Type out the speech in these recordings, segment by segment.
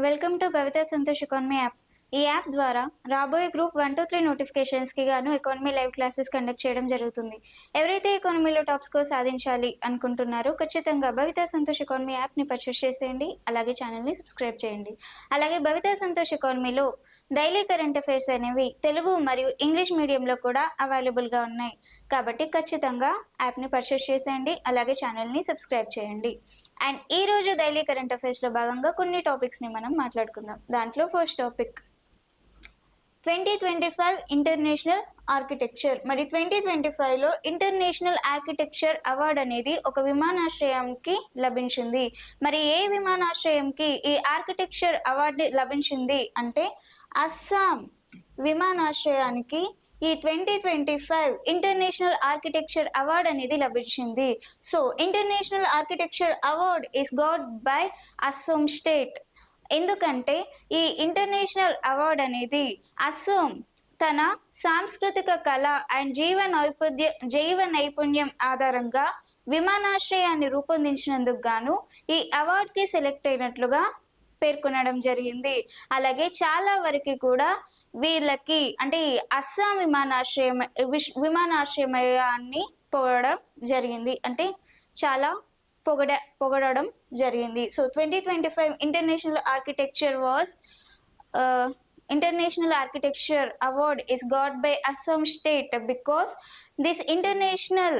Welcome to Bhavitha Santosh economy app. ఈ app ద్వారా రాబోయే గ్రూప్ 1-3 నోటిఫికేషన్స్కి గాను ఎకానమీ లైవ్ క్లాసెస్ కండక్ట్ చేయడం జరుగుతుంది. ఎవరైతే ఎకానమీలో టాప్ స్కోర్ సాధించాలి అనుకుంటున్నారో ఖచ్చితంగా భవిత సంతోష్ ఎకానమీ యాప్ని పర్చేస్ చేసేయండి. అలాగే ఛానల్ని సబ్స్క్రైబ్ చేయండి. అలాగే భవిత సంతోష్ ఎకానమీలో డైలీ కరెంట్ అఫైర్స్ అనేవి తెలుగు మరియు ఇంగ్లీష్ మీడియంలో కూడా అవైలబుల్గా ఉన్నాయి. కాబట్టి ఖచ్చితంగా యాప్ని పర్చేస్ చేసేయండి. అలాగే ఛానల్ని సబ్స్క్రైబ్ చేయండి. అండ్ ఈ రోజు డైలీ కరెంట్ అఫైర్స్లో భాగంగా కొన్ని టాపిక్స్ని మనం మాట్లాడుకుందాం. దాంట్లో ఫస్ట్ టాపిక్ 2025 ఇంటర్నేషనల్ ఆర్కిటెక్చర్. మరి 2025లో ఇంటర్నేషనల్ ఆర్కిటెక్చర్ అవార్డు అనేది ఒక విమానాశ్రయంకి లభించింది. మరి ఏ విమానాశ్రయంకి ఈ ఆర్కిటెక్చర్ అవార్డు లభించింది అంటే అస్సాం విమానాశ్రయానికి ఈ 2025 ఇంటర్నేషనల్ ఆర్కిటెక్చర్ అవార్డ్ అనేది లభించింది. So international architecture award is got by Assam state. ఎందుకంటే ఈ ఇంటర్నేషనల్ అవార్డ్ అనేది అస్సాం తన సాంస్కృతిక కళ అండ్ జీవ నైపుణ్యం ఆధారంగా విమానాశ్రయాన్ని రూపొందించినందుకు గాను ఈ అవార్డ్కి సెలెక్ట్ అయినట్లుగా పేర్కొనడం జరిగింది. అలాగే చాలా వరకు కూడా వీళ్ళకి అంటే అస్సాం విమానాశ్రయాన్ని పొగడడం జరిగింది, అంటే చాలా పొగడడం జరిగింది. So 2025 International Architecture Award is got by Assam State because this international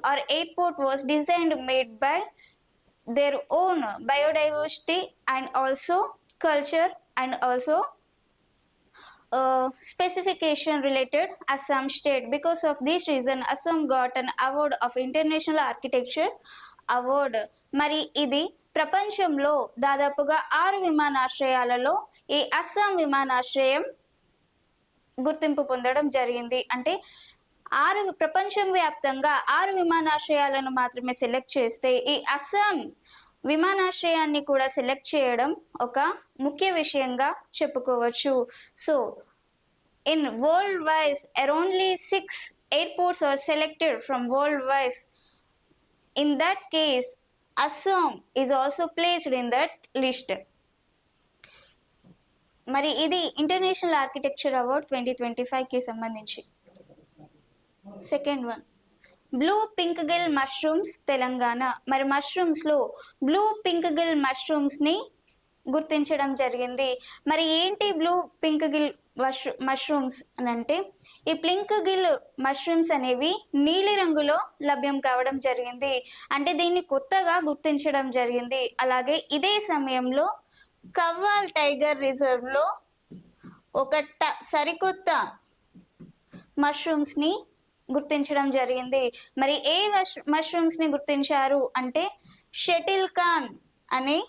or airport was designed made by their own biodiversity and also culture and also specification related Assam state. Because of this reason Assam got an award of International Architecture Award. మరి ఇది ప్రపంచంలో దాదాపుగా 6 విమానాశ్రయాలలో ఈ అస్సాం విమానాశ్రయం గుర్తింపు పొందడం జరిగింది. అంటే ప్రపంచం వ్యాప్తంగా 6 విమానాశ్రయాలను మాత్రమే సెలెక్ట్ చేస్తే ఈ అస్సాం విమానాశ్రయాన్ని కూడా సెలెక్ట్ చేయడం ఒక ముఖ్య విషయంగా చెప్పుకోవచ్చు. So in world wise only 6 airports are selected from world wise. In that case Assam is also placed in that list. మరి ఇది ఇంటర్నేషనల్ ఆర్కిటెక్చర్ అవార్డ్ 2025కి సంబంధించి. Second one blue pink Gill mushrooms Telangana. మరి మష్రూమ్స్లో బ్లూ పింక్ గిల్ మష్రూమ్స్ని గుర్తించడం జరిగింది. మరి ఏంటి blue pink Gill mushrooms అని అంటే ఈ పింక్ గిల్ మష్రూమ్స్ అనేవి నీలి రంగులో లభ్యం కావడం జరిగింది, అంటే దీన్ని కొత్తగా గుర్తించడం జరిగింది. అలాగే ఇదే సమయంలో కవ్వాల్ టైగర్ రిజర్వ్లో ఒక సరికొత్త మష్రూమ్స్ని గుర్తించడం జరిగింది. మరి ఏ మష్రూమ్స్ని గుర్తించారు అంటే షటిల్ కాన్ అనే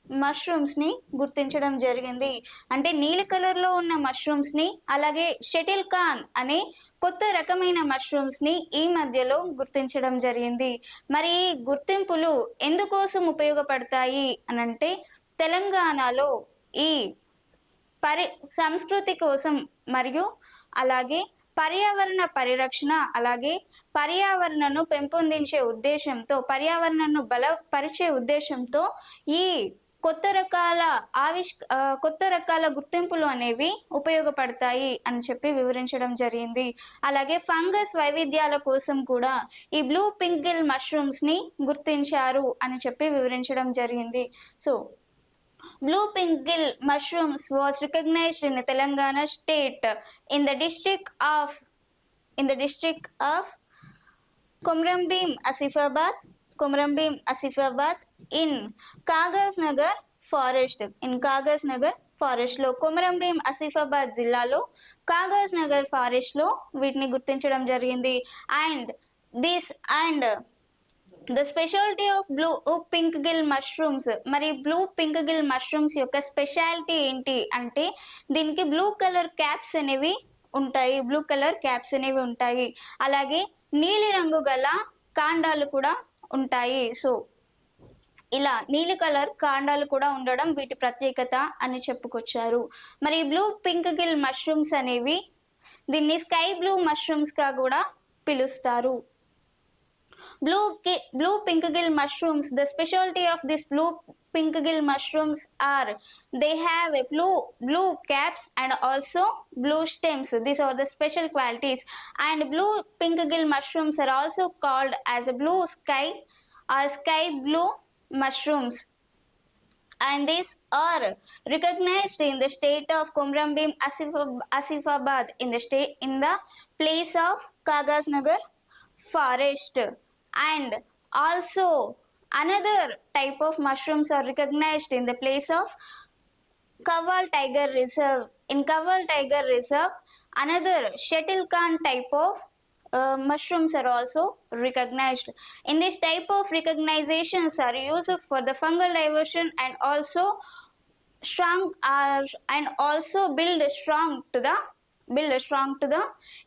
మష్రూమ్స్ని గుర్తించడం జరిగింది. అంటే నీలి కలర్లో ఉన్న మష్రూమ్స్ని అలాగే షటిల్ కాన్ అనే కొత్త రకమైన మష్రూమ్స్ని ఈ మధ్యలో గుర్తించడం జరిగింది. మరి ఈ గుర్తింపులు ఎందుకోసం ఉపయోగపడతాయి అనంటే తెలంగాణలో ఈ సంస్కృతి కోసం మరియు అలాగే పర్యావరణ పరిరక్షణ అలాగే పర్యావరణను పెంపొందించే ఉద్దేశంతో పర్యావరణను బలపరిచే ఉద్దేశంతో ఈ కొత్త రకాల గుర్తింపులు అనేవి ఉపయోగపడతాయి అని చెప్పి వివరించడం జరిగింది. అలాగే ఫంగస్ వైవిధ్యాల కోసం కూడా ఈ బ్లూ పింక్ గిల్ మష్రూమ్స్ని గుర్తించారు అని చెప్పి వివరించడం జరిగింది. So blue pink gill mushrooms was recognized in Telangana state in the district of Komrambim Asifabad in Kagas Nagar forest. In Kagas Nagar forest లో కొమరంభీం ఆసిఫాబాద్ జిల్లాలో కాగజ్ నగర్ ఫారెస్ట్ లో వీటిని గుర్తించడం జరిగింది. And the speciality of blue pink Gill mushrooms. మరి blue pink Gill mushrooms యొక్క speciality ఏంటి అంటే దీనికి బ్లూ కలర్ క్యాప్స్ అనేవి ఉంటాయి. అలాగే నీలి రంగు గల కాండాలు కూడా ఉంటాయి. సో ఇలా నీలి కలర్ కాండాలు కూడా ఉండడం వీటి ప్రత్యేకత అని చెప్పుకొచ్చారు. మరి బ్లూ పింక్ గిల్ మష్రూమ్స్ అనేవి దీన్ని స్కై బ్లూ మష్రూమ్స్ గా కూడా పిలుస్తారు. Blue pink gill mushrooms. The specialty of this blue pink gill mushrooms are, they have a blue caps and also blue stems. These are the special qualities. And blue pink gill mushrooms are also called as a blue sky or sky blue mushrooms, and these are recognized in the state of Kumrambim Asifabad in the place of Kagasnagar forest. And also another type of mushrooms are recognized in the place of Kaval Tiger Reserve. In Kaval Tiger Reserve, another Shettlekhan type of mushrooms are also recognized. In this type of recognizations are used for the fungal diversion and also strong and also build strong to the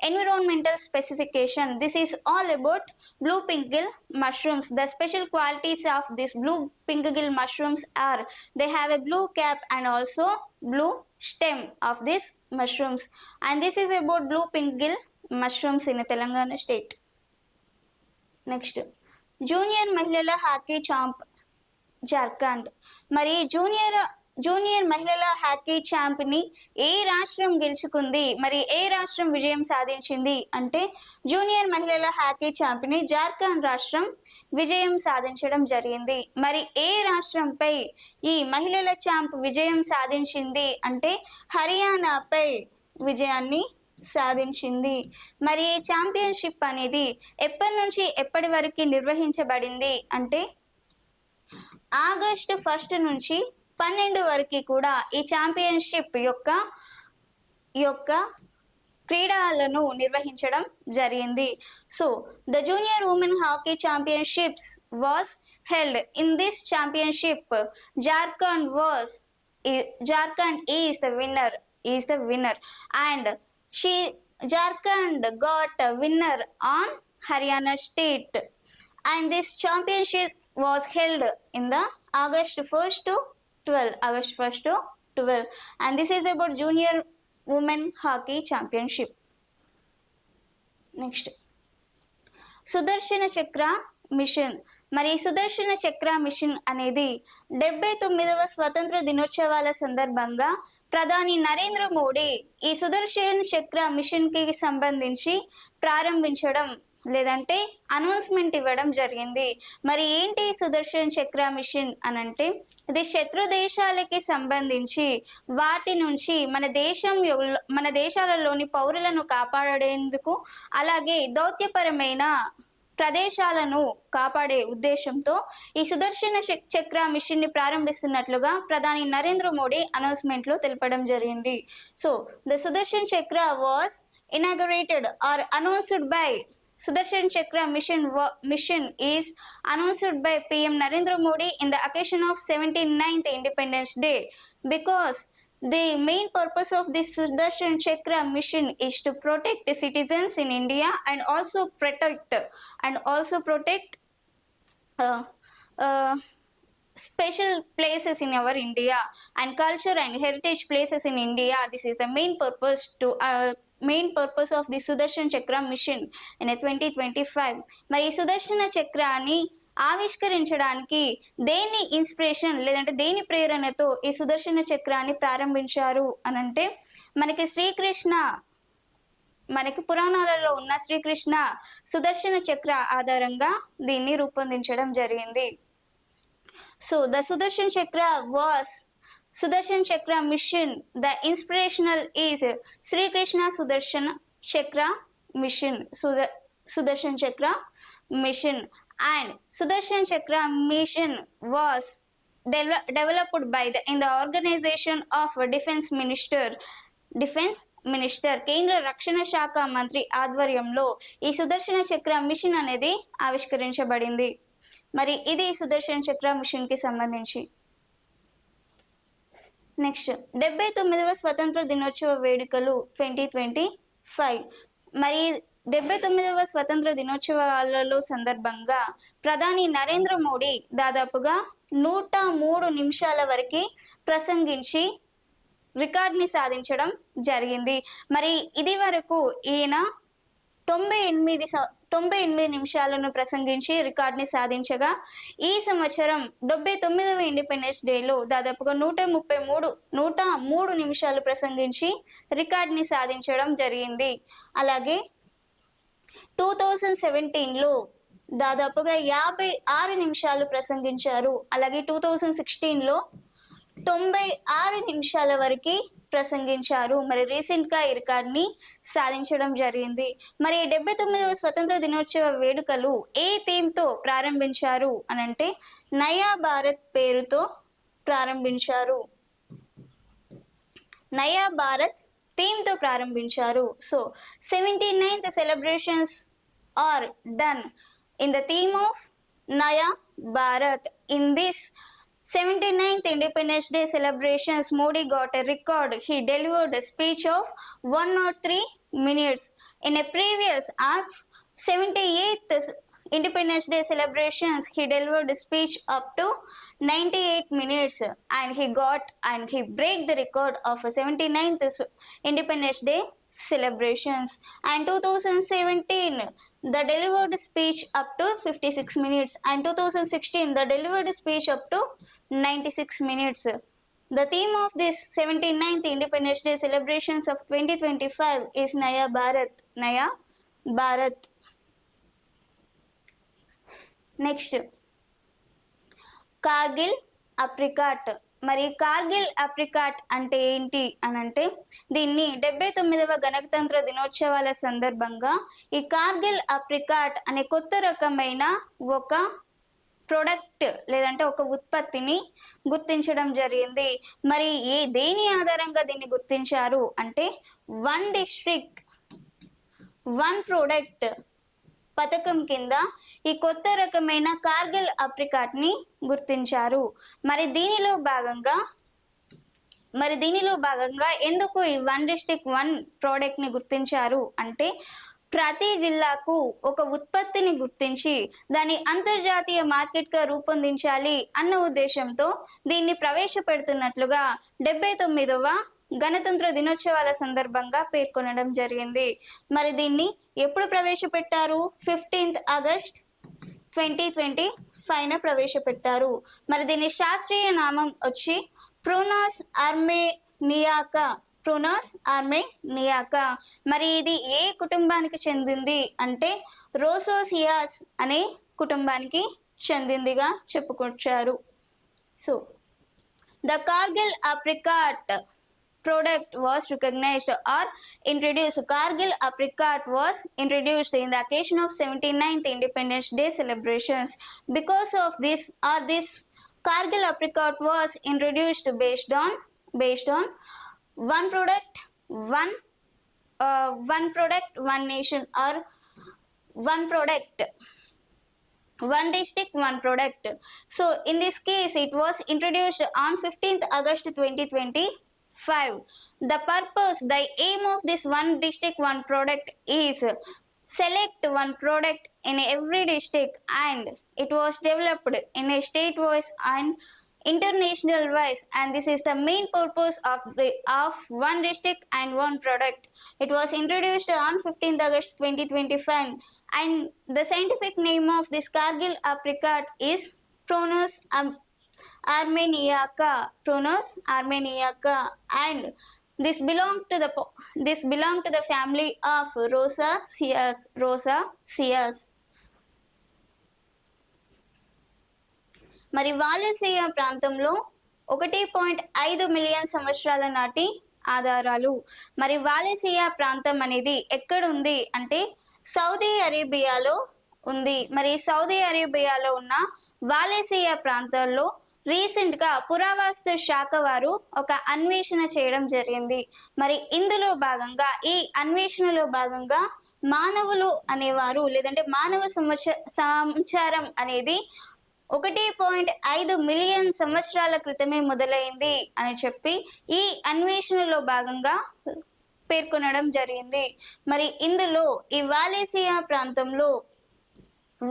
environmental specification. This is all about blue pink gill mushrooms. The special qualities of these blue pink gill mushrooms are they have a blue cap and also blue stem of these mushrooms. And this is about blue pink gill mushrooms in Telangana state. Next, junior మహిళల hockey champ Jharkhand. మరి junior మహిళల hockey champ ని ఏ రాష్ట్రం గెలుచుకుంది, మరి ఏ రాష్ట్రం విజయం సాధించింది అంటే జూనియర్ మహిళల హాకీ ఛాంప్ ని జార్ఖండ్ రాష్ట్రం విజయం సాధించడం జరిగింది. మరి ఏ రాష్ట్రంపై ఈ మహిళల ఛాంప్ విజయం సాధించింది అంటే హర్యానాపై విజయాన్ని సాధించింది. మరి ఈ ఛాంపియన్షిప్ అనేది ఎప్పటి నుంచి ఎప్పటి వరకు నిర్వహించబడింది అంటే ఆగస్టు 1 నుంచి 12 వరకు కూడా ఈ ఛాంపియన్షిప్ యొక్క క్రీడలను నిర్వహించడం జరిగింది. So the junior women hockey championships was held. In this championship, Jharkhand is the winner, and Jharkhand got a winner on Haryana state, and this championship was held in the August 1st to 12, and this is about junior women hockey championship. Next, సుదర్శన చక్ర machine. మరి సుదర్శన చక్ర machine అనేది 79వ స్వతంత్ర దినోత్సవాల సందర్భంగా ప్రధాని నరేంద్ర మోడీ ఈ సుదర్శన చక్ర machine కి సంబంధించి ప్రారంభించడం లేదంటే అనౌన్స్మెంట్ ఇవ్వడం జరిగింది. మరి ఏంటి సుదర్శన చక్ర మిషన్ అనంటే ఇది శత్రు దేశాలకి సంబంధించి వాటి నుంచి మన దేశాలలోని పౌరులను కాపాడేందుకు అలాగే దౌత్యపరమైన ప్రదేశాలను కాపాడే ఉద్దేశంతో ఈ సుదర్శన చక్ర మిషన్ ని ప్రారంభిస్తున్నట్లుగా ప్రధాని నరేంద్ర మోడీ అనౌన్స్మెంట్ లో తెలపడం జరిగింది. సో ద సుదర్శన్ చక్ర was inaugurated or announced by Sudarshan Chakra mission is announced by PM Narendra Modi in the occasion of 79th Independence Day, because the main purpose of this Sudarshan Chakra mission is to protect the citizens in India and also protect special places in our India and culture and heritage places in India. This is the main purpose of the Sudarshan Chakra mission in 2025. మరి సుదర్శన చక్రాన్ని ఆవిష్కరించడానికి దేని inspiration లేదంటే దేని ప్రేరణతో ఈ సుదర్శన చక్రాన్ని ప్రారంభించారు అనంటే మనకి పురాణాలలో ఉన్న శ్రీకృష్ణ సుదర్శన చక్ర ఆధారంగా దీన్ని రూపొందించడం జరిగింది. సో ద సుదర్శన్ చక్ర was Sudarshan Chakra mission. The inspirational is Sri Krishna Sudarshan Chakra mission. Sudarshan Chakra mission, and Sudarshan Chakra mission was developed by in the organization of Defense Minister కేంద్ర రక్షణ శాఖ మంత్రి ఆధ్వర్యంలో ఈ సుదర్శన చక్ర మిషన్ అనేది ఆవిష్కరించబడింది. మరి ఇది సుదర్శన చక్ర మిషన్ కి సంబంధించి. నెక్స్ట్ 79వ స్వతంత్ర దినోత్సవ వేడుకలు 2025. మరి 79వ స్వతంత్ర దినోత్సవాలలో సందర్భంగా ప్రధాని నరేంద్ర మోడీ దాదాపుగా 103 నిమిషాల వరకు ప్రసంగించి రికార్డ్ని సాధించడం జరిగింది. మరి ఇది వరకు ఈయన 98 నిమిషాలను ప్రసంగించి రికార్డుని సాధించగా, ఈ సంవత్సరం 79వ ఇండిపెండెన్స్ డేలో దాదాపుగా 103 నిమిషాలు ప్రసంగించి రికార్డుని సాధించడం జరిగింది. అలాగే 2017లో దాదాపుగా 56 నిమిషాలు ప్రసంగించారు. అలాగే 2016లో 96 నిమిషాల వరకు ప్రసంగించారు. మరి రీసెంట్ గా ఈ రికార్డ్ని సాధించడం జరిగింది. మరి 79వ స్వతంత్ర దినోత్సవ వేడుకలు ఏ థీమ్ తో ప్రారంభించారు అనంటే నయా భారత్ పేరుతో ప్రారంభించారు. నయా భారత్ థీమ్ తో ప్రారంభించారు. So 79th celebrations are done in the theme of Naya Bharat. In this 79th Independence Day celebrations, Modi got a record. He delivered a speech of 103 minutes. In a previous 78th Independence Day celebrations, he delivered a speech up to 98 minutes, and he break the record of 79th Independence Day celebrations. And 2017 the delivered speech up to 56 minutes, and 2016 the delivered speech up to 96 minutes. The theme of this 79th Independence Day celebrations of 2025 is Naya Bharat. Naya Bharat. Next, Kargil apricot. మరి Kargil apricot అంటే ఏంటి అనంటే దీన్ని 79వ గణతంత్ర దినోత్సవాల సందర్భంగా ఈ Kargil apricot అనే కొత్త రకమైన ఒక ప్రొడక్ట్ లేదంటే ఒక ఉత్పత్తిని గుర్తించడం జరిగింది. మరి దేని ఆధారంగా దీన్ని గుర్తించారు అంటే వన్ డిస్ట్రిక్ట్ వన్ ప్రొడక్ట్ పథకం కింద ఈ కొత్త రకమైన కార్గిల్ అప్రికాట్ ని గుర్తించారు. మరి దీనిలో భాగంగా ఎందుకు ఈ వన్ డిస్ట్రిక్ట్ వన్ ప్రోడక్ట్ ని గుర్తించారు అంటే ప్రతి జిల్లాకు ఒక ఉత్పత్తిని గుర్తించి దాని అంతర్జాతీయ మార్కెట్ గా రూపొందించాలి అన్న ఉద్దేశంతో దీన్ని ప్రవేశపెడుతున్నట్లుగా 79వ గణతంత్ర దినోత్సవాల సందర్భంగా పేర్కొనడం జరిగింది. మరి దీన్ని ఎప్పుడు ప్రవేశపెట్టారు? 15th August 2025 ప్రవేశపెట్టారు. మరి దీని శాస్త్రీయ నామం వచ్చి ప్రోనోస్ ఆర్మేనియాకా. మరి ఇది ఏ కుటుంబానికి చెందింది అంటే రోసోసియాస్ అనే కుటుంబానికి చెందిందిగా చెప్పుకొచ్చారు. So the Kargil apricot product was recognized or introduced. Kargil apricot was introduced in the occasion of 79th Independence Day celebrations. Because of this Kargil apricot was introduced based on one product one nation, or one product one district one product. So in this case it was introduced on 15th August 2025. The aim of this one district one product is select one product in every district, and it was developed in a state wise and international wise, and this is the main purpose of one district and one product. It was introduced on 15th August 2025, and the scientific name of this Kargil apricot is Prunus armeniaca, and this belong to the family of Rosaceae. మరి వాలేసియా ప్రాంతంలో 1.5 million సంవత్సరాల నాటి ఆధారాలు. మరి వాలేసియా ప్రాంతం అనేది ఎక్కడ ఉంది అంటే సౌదీ అరేబియాలో ఉంది. మరి సౌదీ అరేబియాలో ఉన్న వాలేసియా ప్రాంతాల్లో రీసెంట్ గా పురావస్తు శాఖ వారు ఒక అన్వేషణ చేయడం జరిగింది. మరి ఇందులో భాగంగా ఈ అన్వేషణలో భాగంగా మానవులు అనేవారు లేదంటే మానవ సంచారం అనేది 1.5 మిలియన్ సంవత్సరాల క్రితమే మొదలైంది అని చెప్పి ఈ అన్వేషణలో భాగంగా పేర్కొనడం జరిగింది. మరి ఇందులో ఈ వాలేసియా ప్రాంతంలో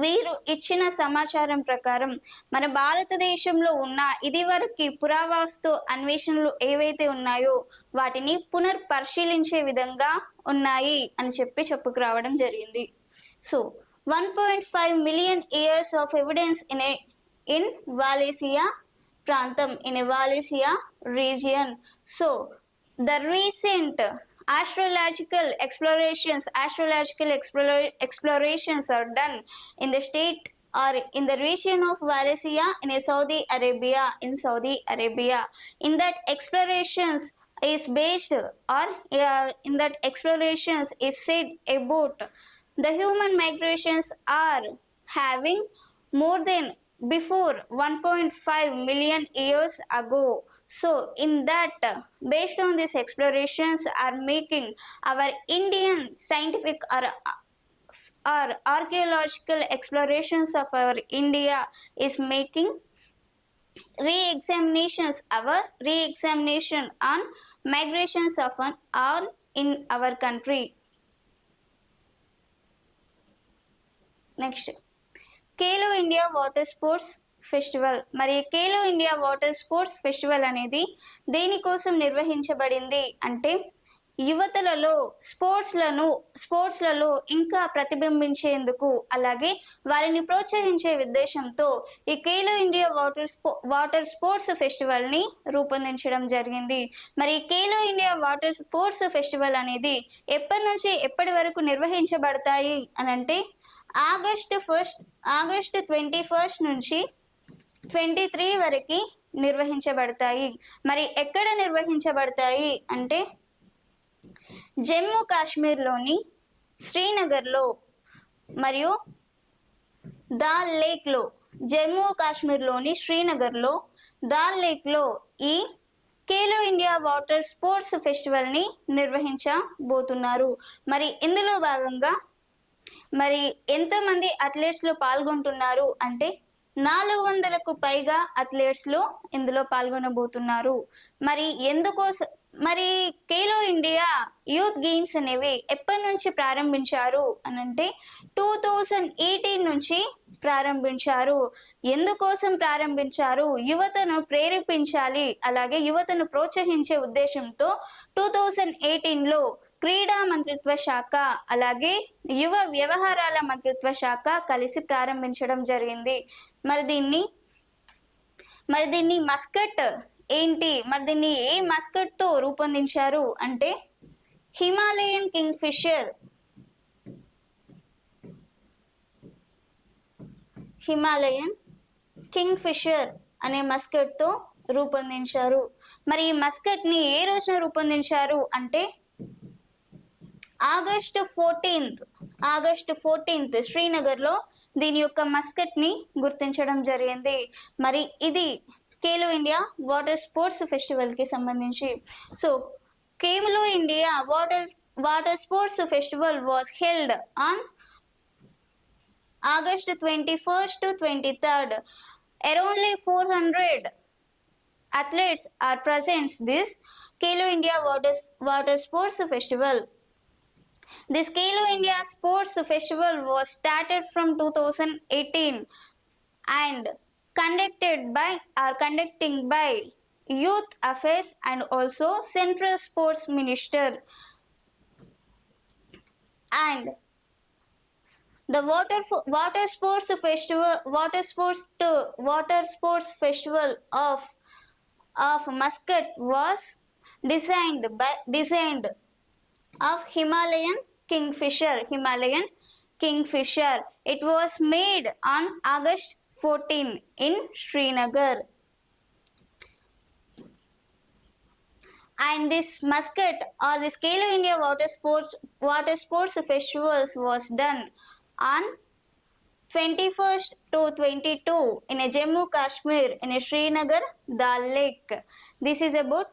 వీరు ఇచ్చిన సమాచారం ప్రకారం మన భారతదేశంలో ఉన్న ఇదివరకు పురావస్తు అన్వేషణలు ఏవైతే ఉన్నాయో వాటిని పునర్పరిశీలించే విధంగా ఉన్నాయి అని చెప్పుకురావడం జరిగింది. So 1.5 million years of evidence in Wallacea ప్రాంతం, in a Wallacea region. So the recent astrological explorations are done in the state or in the region of Wallacea in Saudi Arabia. In that explorations is based or in that explorations is said about the human migrations are having more than before 1.5 million years ago. So in that, based on these explorations are making our Indian scientific or archaeological explorations of our India is making re-examination on migrations of all in our country. Next Khelo India water sports festival. మరి Khelo India water sports festival అనేది దేనికోసం నిర్వహించబడింది అంటే యువతలలో స్పోర్ట్స్లలో ఇంకా ప్రతిబింబించేందుకు, అలాగే వారిని ప్రోత్సహించే ఉద్దేశంతో ఈ Khelo India water sports festival ని రూపొందించడం జరిగింది. మరి Khelo India water sports festival అనేది ఎప్పటి నుంచి ఎప్పటి వరకు నిర్వహించబడతాయి అని అంటే ఆగస్టు 21 నుంచి 23 వరకు నిర్వహించబడతాయి. మరి ఎక్కడ నిర్వహించబడతాయి అంటే జమ్మూ కాశ్మీర్లోని శ్రీనగర్లో మరియు దాల్ లేక్లో, జమ్మూ కాశ్మీర్లోని శ్రీనగర్లో దాల్ లేక్లో ఈ ఖేలో ఇండియా వాటర్ స్పోర్ట్స్ ఫెస్టివల్ని నిర్వహించబోతున్నారు. మరి ఇందులో భాగంగా మరి ఎంతమంది అథ్లెట్స్లో పాల్గొంటున్నారు అంటే 400కు పైగా అథ్లెట్స్లో ఇందులో పాల్గొనబోతున్నారు. మరి ఖేలో ఇండియా యూత్ గేమ్స్ అనేవి ఎప్పటి నుంచి ప్రారంభించారు అని అంటే 2018 నుంచి ప్రారంభించారు. ఎందుకోసం ప్రారంభించారు? యువతను ప్రేరేపించాలి, అలాగే యువతను ప్రోత్సహించే ఉద్దేశంతో 2018లో క్రీడా మంత్రిత్వ శాఖ అలాగే యువ వ్యవహారాల మంత్రిత్వ శాఖ కలిసి ప్రారంభించడం జరిగింది. మరి దీన్ని మస్కట్ ఏంటి, మరి దీన్ని ఏ మస్కట్ తో రూపొందించారు అంటే హిమాలయన్ కింగ్ ఫిషర్ అనే మస్కట్ తో రూపొందించారు. మరి ఈ మస్కట్ ని ఏ రోజున రూపొందించారు అంటే ఆగస్టు 14 శ్రీనగర్ లో దీని యొక్క మస్కట్ ని గుర్తించడం జరిగింది. మరి ఇది Khelo India water sports festival కి సంబంధించి. So Khelo India water sports festival was held on August 21st to 23rd. Around 400 athletes are present this Khelo India Water Sports Festival. This Khelo India Sports Festival was started from 2018 and conducting by Youth Affairs and also Central Sports Minister. And the water sports festival of Muscat was designed of Himalayan Kingfisher. It was made on August 14 in Srinagar. And this Muscat or this Khelo India water sports festivals was done on 21st to 22 in a Jammu Kashmir in a Srinagar Dal Lake. This is about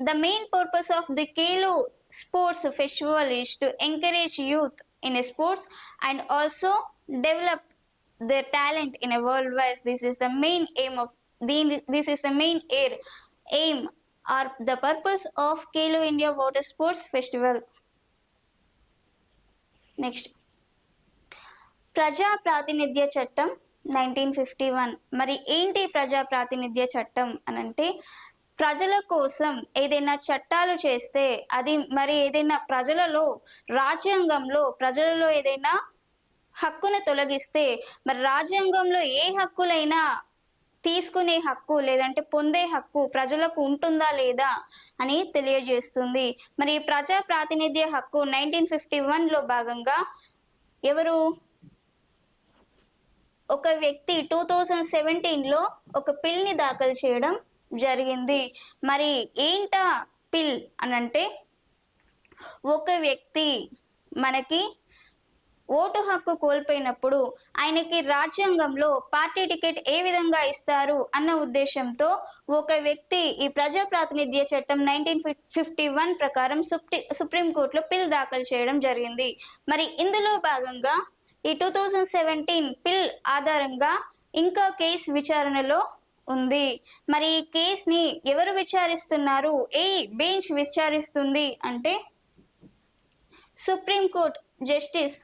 the main purpose of the Khelo Sports Festival is to encourage youth in a sports and also develop their talent in a worldwide. This is the main aim or the purpose of Khelo India Water Sports Festival. Next, ప్రజా ప్రాతినిధ్య చట్టం 1951. మరి ఏంటి ప్రజా ప్రాతినిధ్య చట్టం అనంటే, ప్రజల కోసం ఏదైనా చట్టాలు చేస్తే అది మరి ఏదైనా ప్రజలలో ఏదైనా హక్కును తొలగిస్తే మరి రాజ్యాంగంలో ఏ హక్కులైనా తీసుకునే హక్కు లేదంటే పొందే హక్కు ప్రజలకు ఉంటుందా లేదా అని తెలియజేస్తుంది. మరి ప్రజా ప్రాతినిధ్య హక్కు 1951లో భాగంగా ఎవరు ఒక వ్యక్తి 2017లో ఒక పిల్ని దాఖలు చేయడం జరిగింది. మరి ఏంటా పిల్ అనంటే, ఒక వ్యక్తి మనకి ఓటు హక్కు కోల్పోయినప్పుడు ఆయనకి రాజ్యాంగంలో పార్టీ టికెట్ ఏ విధంగా ఇస్తారు అన్న ఉద్దేశంతో ఒక వ్యక్తి ఈ ప్రజా ప్రాతినిధ్య చట్టం 1951 ప్రకారం సుప్రీంకోర్టులో పిల్ దాఖలు చేయడం జరిగింది. మరి ఇందులో భాగంగా ఈ 2017 పిల్ ఆధారంగా ఇంకా కేసు విచారణలో ఉంది. మరి ఈ కేసుని ఎవరు విచారిస్తున్నారు, ఏ బెంచ్ విచారిస్తుంది అంటే supreme court justice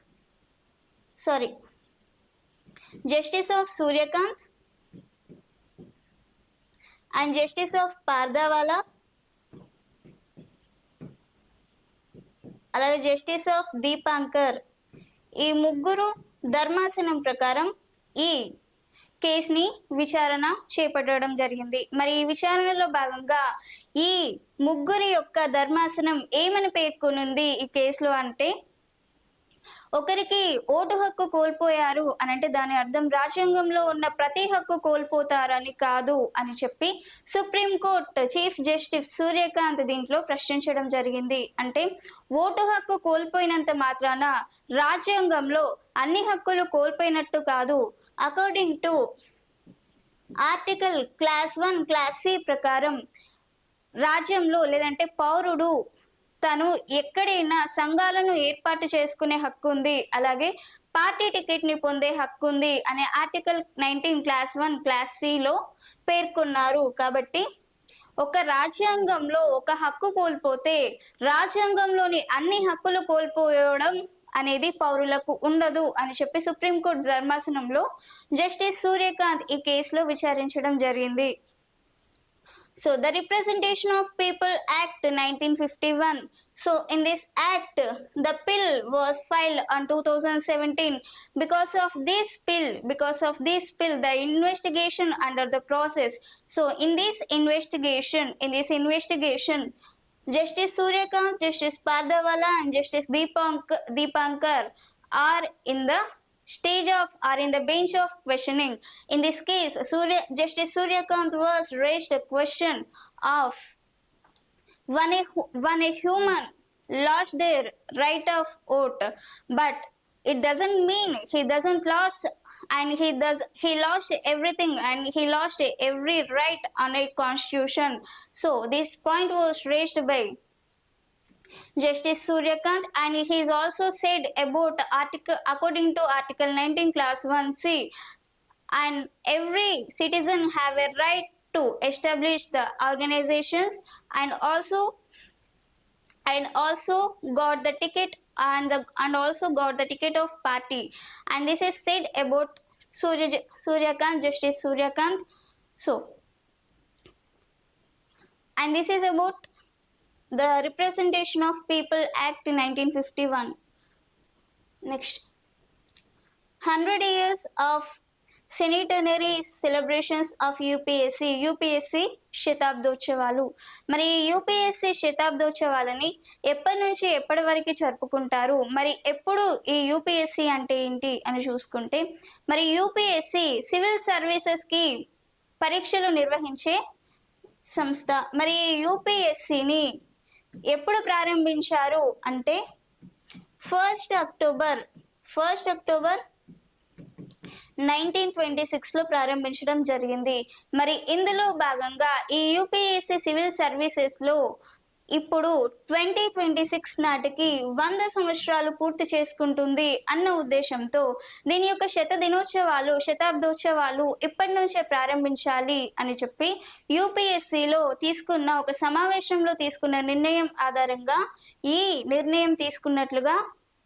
of Suryakant and justice of Pardiwala, అలాగే జస్టిస్ ఆఫ్ దీపాంకర్, ఈ ముగ్గురు ధర్మాసనం ప్రకారం ఈ కేసుని విచారణ చేపట్టడం జరిగింది. మరి ఈ విచారణలో భాగంగా ఈ ముగ్గురి యొక్క ధర్మాసనం ఏమని పేర్కొనుంది ఈ కేసులో అంటే, ఒకరికి ఓటు హక్కు కోల్పోయారు అని అంటే దాని అర్థం రాజ్యాంగంలో ఉన్న ప్రతి హక్కు కోల్పోతారని కాదు అని చెప్పి సుప్రీంకోర్టు చీఫ్ జస్టిస్ సూర్యకాంత్ దీంట్లో ప్రశ్నించడం జరిగింది. అంటే ఓటు హక్కు కోల్పోయినంత మాత్రాన రాజ్యాంగంలో అన్ని హక్కులు కోల్పోయినట్టు కాదు. According to article clause 1 clause C ప్రకారం రాజ్యంలో లేదంటే పౌరుడు తను ఎక్కడైనా సంఘాలను ఏర్పాటు చేసుకునే హక్కు ఉంది, అలాగే పార్టీ టికెట్ ని పొందే హక్కు ఉంది అనే ఆర్టికల్ 19 క్లాస్ 1 క్లాస్ సిలో పేర్కొన్నారు. కాబట్టి ఒక రాజ్యాంగంలో ఒక హక్కు కోల్పోతే రాజ్యాంగంలోని అన్ని హక్కులు కోల్పోవడం అనేది పౌరులకు ఉండదు అని చెప్పి సుప్రీంకోర్టు ధర్మాసనంలో జస్టిస్ సూర్యకాంత్ ఈ కేసులో విచారించడం జరిగింది. So the Representation of People Act 1951. So in this act, the bill was filed on 2017. Because of this bill, the investigation under the process. So in this investigation, Justice Suryakant, Justice Pardavala, and Justice Deepankar are in the bench of questioning. In this case, Justice Suryakant was raised a question of when a human lost their right of vote, but it doesn't mean he lost everything and he lost every right on a constitution. So this point was raised by Justice Suryakant, and he is also said about according to Article 19 Class 1C, and every citizen have a right to establish the organizations and also got the ticket and also got the ticket of party, and this is said about Suryakant, Justice Suryakant. So, and this is about the Representation of People Act 1951. Next, 100 years of centenary celebrations of UPSC శతాబ్దోత్సవాలు. మరి UPSC శతాబ్దోత్సవాలని ఎప్పటి నుంచి ఎప్పటి వరకు జరుపుకుంటారు, మరి ఎప్పుడు ఈ UPSC అంటే ఏంటి అని చూసుకుంటే, మరి యూపీఎస్సీ సివిల్ సర్వీసెస్ కి పరీక్షలు నిర్వహించే సంస్థ. మరి యూపీఎస్సీని ఎప్పుడు ప్రారంభించారు అంటే 1 అక్టోబర్ 1926లో ప్రారంభించడం జరిగింది. మరి ఇందులో భాగంగా ఈ యూపీఎస్సీ సివిల్ సర్వీసెస్ లో ఇప్పుడు 2026 నాటికి 100 సంవత్సరాలు పూర్తి చేసుకుంటుంది అన్న ఉద్దేశంతో దీని యొక్క శతాబ్దోత్సవాలు ఇప్పటి నుంచే ప్రారంభించాలి అని చెప్పి యూపీఎస్సీలో తీసుకున్న ఒక సమావేశంలో తీసుకున్న నిర్ణయం ఆధారంగా ఈ నిర్ణయం తీసుకున్నట్లుగా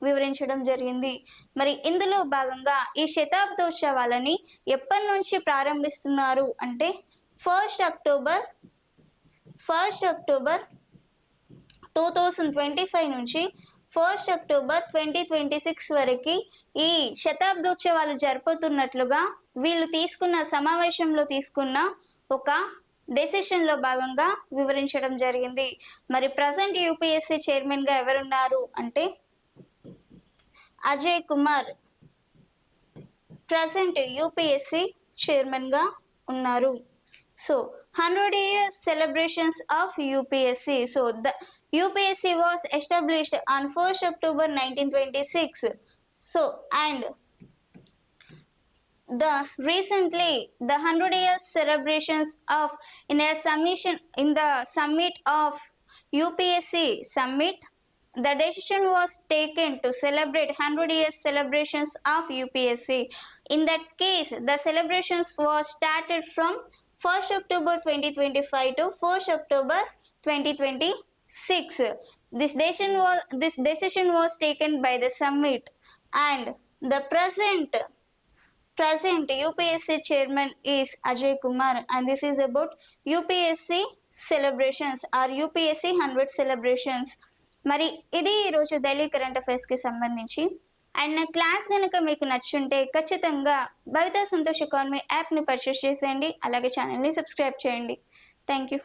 వివరించడం జరిగింది. మరి ఇందులో భాగంగా ఈ శతాబ్దోత్సవాలని ఎప్పటి నుంచి ప్రారంభిస్తున్నారు అంటే 1 అక్టోబర్ 2025 నుంచి 1 అక్టోబర్ 2026 వరకు ఈ శతాబ్దోత్సవాలు జరుపుతున్నట్లుగా వీళ్ళు సమావేశంలో తీసుకున్న ఒక డెసిషన్ లో భాగంగా వివరించడం జరిగింది. మరి ప్రజెంట్ యూపీఎస్సీ చైర్మన్ గా ఎవరున్నారు అంటే Ajay Kumar present UPSC chairman గా ఉన్నారు. So 100 years celebrations of UPSC. So the UPSC was established on 1st October 1926. So and the recently the 100 years celebrations of in the summit of UPSC summit, the decision was taken to celebrate 100 years celebrations of UPSC. In that case, the celebrations was started from 1st October 2025 to 1st October 2026. This decision was taken by the summit, and the present UPSC chairman is Ajay Kumar, and this is about UPSC celebrations or UPSC 100 celebrations. మరి ఇది ఈరోజు daily current అఫైర్స్కి సంబంధించి. And నా class కనుక మీకు నచ్చుంటే ఖచ్చితంగా భవితా Santosh economy యాప్ని purchase చేసేయండి, అలాగే ఛానల్ని సబ్స్క్రైబ్ చేయండి. Thank you.